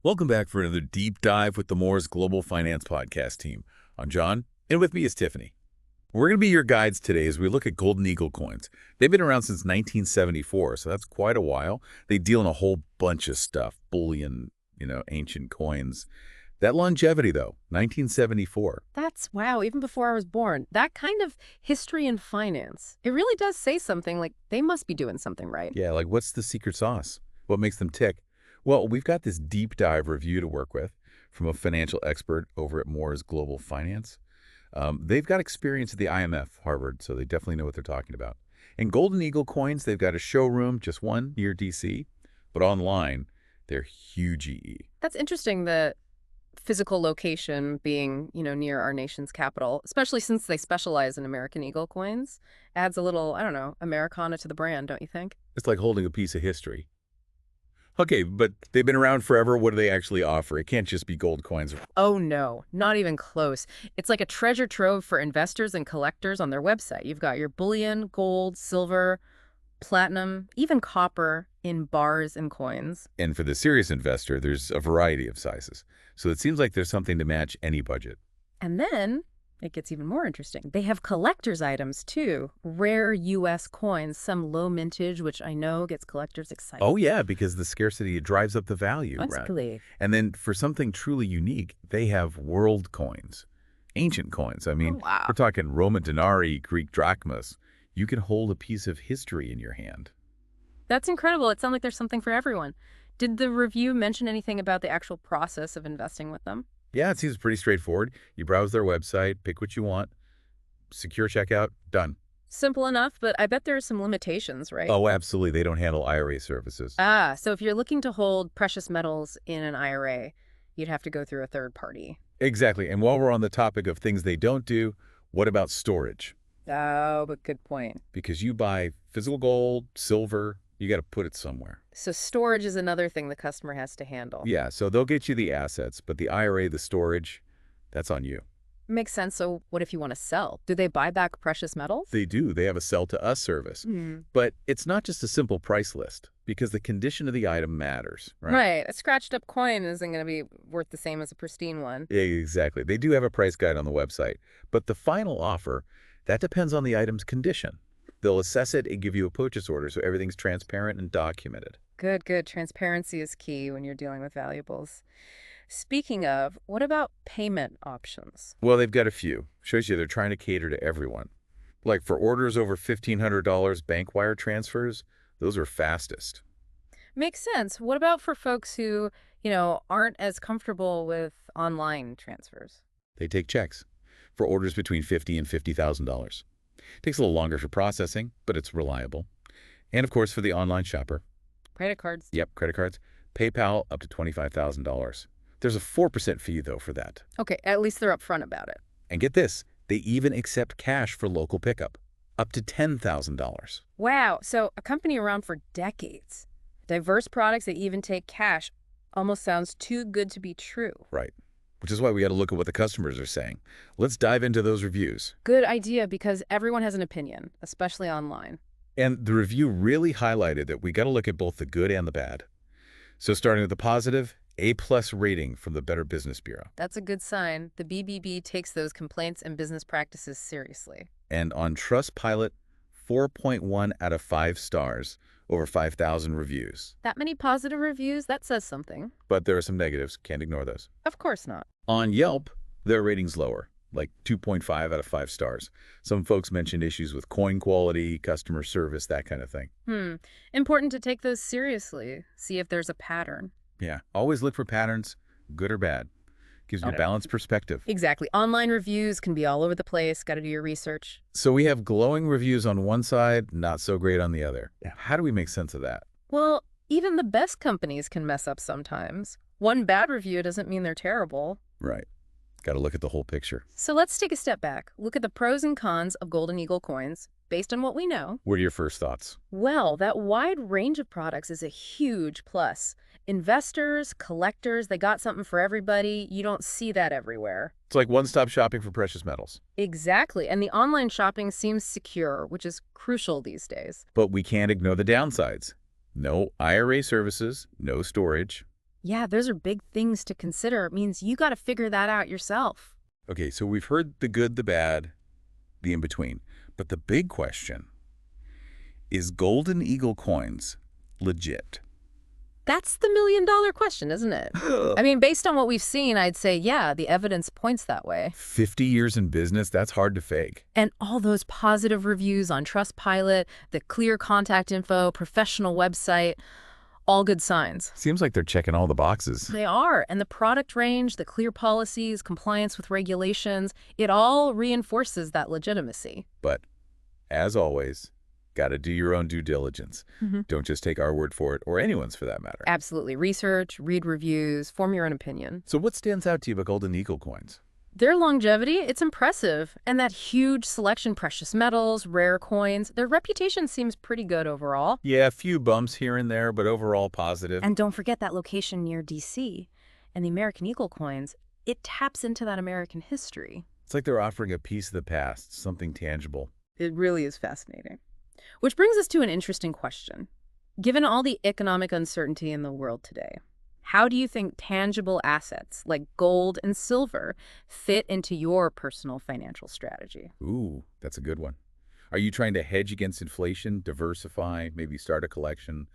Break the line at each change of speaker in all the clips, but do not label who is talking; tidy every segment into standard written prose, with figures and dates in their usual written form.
Welcome back for another deep dive with the Moore's Global Finance Podcast team. I'm John, and with me is Tiffany. We're going to be your guides today as we look at Golden Eagle coins. They've been around since 1974, so that's quite a while. They deal in a whole bunch of stuff, bullion, ancient coins. That longevity, though, 1974.
Wow, even before I was born. That kind of history and finance. It really does say something like they must be doing something right.
Yeah, like what's the secret sauce? What makes them tick? Well, we've got this deep dive review to work with from a financial expert over at Moore's Global Finance. They've got experience at the IMF, Harvard, so they definitely know what they're talking about. And Golden Eagle coins, they've got a showroom, just one, near D.C., but online, they're huge EE.
That's interesting, the physical location being, near our nation's capital, especially since they specialize in American Eagle coins. Adds a little, I don't know, Americana to the brand, don't you think?
It's like holding a piece of history. Okay, but they've been around forever. What do they actually offer? It can't just be gold coins.
Oh no, not even close. It's like a treasure trove for investors and collectors on their website. You've got your bullion, gold, silver, platinum, even copper in bars and coins.
And for the serious investor, there's a variety of sizes. So it seems like there's something to match any budget.
And then it gets even more interesting. They have collector's items, too. Rare U.S. coins, some low mintage, which I know gets collectors excited.
Oh, yeah, because the scarcity drives up the value.
Basically.
And then for something truly unique, they have world coins, ancient coins. I mean,
wow.
We're talking Roman denarii, Greek drachmas. You can hold a piece of history in your hand.
That's incredible. It sounds like there's something for everyone. Did the review mention anything about the actual process of investing with them?
Yeah, it seems pretty straightforward. You browse their website, pick what you want, secure checkout, done.
Simple enough, but I bet there are some limitations, right?
Oh, absolutely. They don't handle IRA services.
So if you're looking to hold precious metals in an IRA, you'd have to go through a third party.
Exactly. And while we're on the topic of things they don't do, what about storage?
Oh, but good point.
Because you buy physical gold, silver, you got to put it somewhere.
So storage is another thing the customer has to handle.
Yeah, so they'll get you the assets, but the IRA, the storage, that's on you.
Makes sense. So what if you want to sell? Do they buy back precious metals?
They do. They have a sell to us service. But it's not just a simple price list because the condition of the item matters, right?
Right. A scratched up coin isn't going to be worth the same as a pristine one.
Yeah, exactly. They do have a price guide on the website, but the final offer, that depends on the item's condition. They'll assess it and give you a purchase order so everything's transparent and documented.
Good, good. Transparency is key when you're dealing with valuables. Speaking of, what about payment options?
Well, they've got a few. Shows you they're trying to cater to everyone. Like for orders over $1,500 bank wire transfers, those are fastest.
Makes sense. What about for folks who, aren't as comfortable with online transfers?
They take checks for orders between $50,000 and $50,000. Takes a little longer for processing, but it's reliable. And of course, for the online shopper.
Credit cards.
Yep, credit cards. PayPal up to $25,000. There's a 4% fee, though, for that.
Okay, at least they're upfront about it.
And get this, they even accept cash for local pickup, up to $10,000.
Wow, so a company around for decades. Diverse products that even take cash almost sounds too good to be true.
Right. Which is why we got to look at what the customers are saying. Let's dive into those reviews.
Good idea, because everyone has an opinion, especially online.
And the review really highlighted that we got to look at both the good and the bad. So starting with the positive, A+ rating from the Better Business Bureau.
That's a good sign. The BBB takes those complaints and business practices seriously.
And on Trustpilot, 4.1 out of 5 stars, over 5,000 reviews.
That many positive reviews? That says something.
But there are some negatives. Can't ignore those.
Of course not.
On Yelp, their rating's lower, like 2.5 out of 5 stars. Some folks mentioned issues with coin quality, customer service, that kind of thing.
Important to take those seriously. See if there's a pattern.
Yeah, always look for patterns, good or bad. Gives you a balanced perspective.
Exactly. Online reviews can be all over the place. Got to do your research.
So we have glowing reviews on one side, not so great on the other. How do we make sense of that?
Well, even the best companies can mess up sometimes. One bad review doesn't mean they're terrible.
Right. Got to look at the whole picture.
So let's take a step back. Look at the pros and cons of Golden Eagle coins based on what we know.
What are your first thoughts?
Well, that wide range of products is a huge plus. Investors, collectors, they got something for everybody. You don't see that everywhere.
It's like one-stop shopping for precious metals.
Exactly. And the online shopping seems secure, which is crucial these days.
But we can't ignore the downsides. No IRA services, no storage.
Yeah, those are big things to consider. It means you got to figure that out yourself.
Okay, so we've heard the good, the bad, the in-between. But the big question is golden eagle coins legit?
That's the million-dollar question, isn't it? I mean, based on what we've seen, I'd say, yeah, the evidence points that way.
50 years in business, that's hard to fake.
And all those positive reviews on Trustpilot, the clear contact info, professional website, all good signs.
Seems like they're checking all the boxes.
They are. And the product range, the clear policies, compliance with regulations, it all reinforces that legitimacy.
But as always, got to do your own due diligence.
Mhm.
Don't just take our word for it, or anyone's for that matter.
Absolutely. Research, read reviews, form your own opinion.
So what stands out to you about golden eagle coins?
Their longevity, it's impressive. And that huge selection, precious metals, rare coins, their reputation seems pretty good overall.
Yeah, a few bumps here and there, but overall positive.
And don't forget that location near DC. And the American Eagle coins, it taps into that American history.
It's like they're offering a piece of the past, something tangible.
It really is fascinating. Which brings us to an interesting question. Given all the economic uncertainty in the world today, how do you think tangible assets like gold and silver fit into your personal financial strategy?
Ooh, that's a good one. Are you trying to hedge against inflation, diversify, maybe start a collection,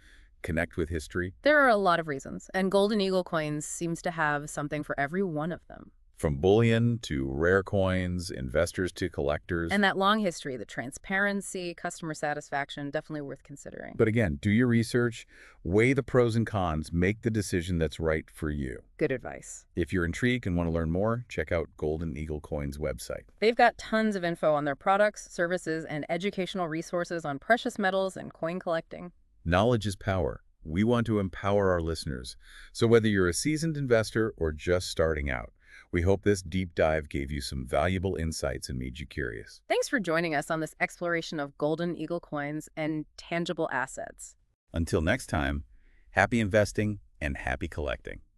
connect with history?
There are a lot of reasons, and Golden Eagle coins seems to have something for every one of them.
From bullion to rare coins, investors to collectors.
And that long history, the transparency, customer satisfaction, definitely worth considering.
But again, do your research, weigh the pros and cons, make the decision that's right for you.
Good advice.
If you're intrigued and want to learn more, check out Golden Eagle Coins' website.
They've got tons of info on their products, services, and educational resources on precious metals and coin collecting.
Knowledge is power. We want to empower our listeners. So whether you're a seasoned investor or just starting out, we hope this deep dive gave you some valuable insights and made you curious.
Thanks for joining us on this exploration of Golden Eagle coins and tangible assets.
Until next time, happy investing and happy collecting.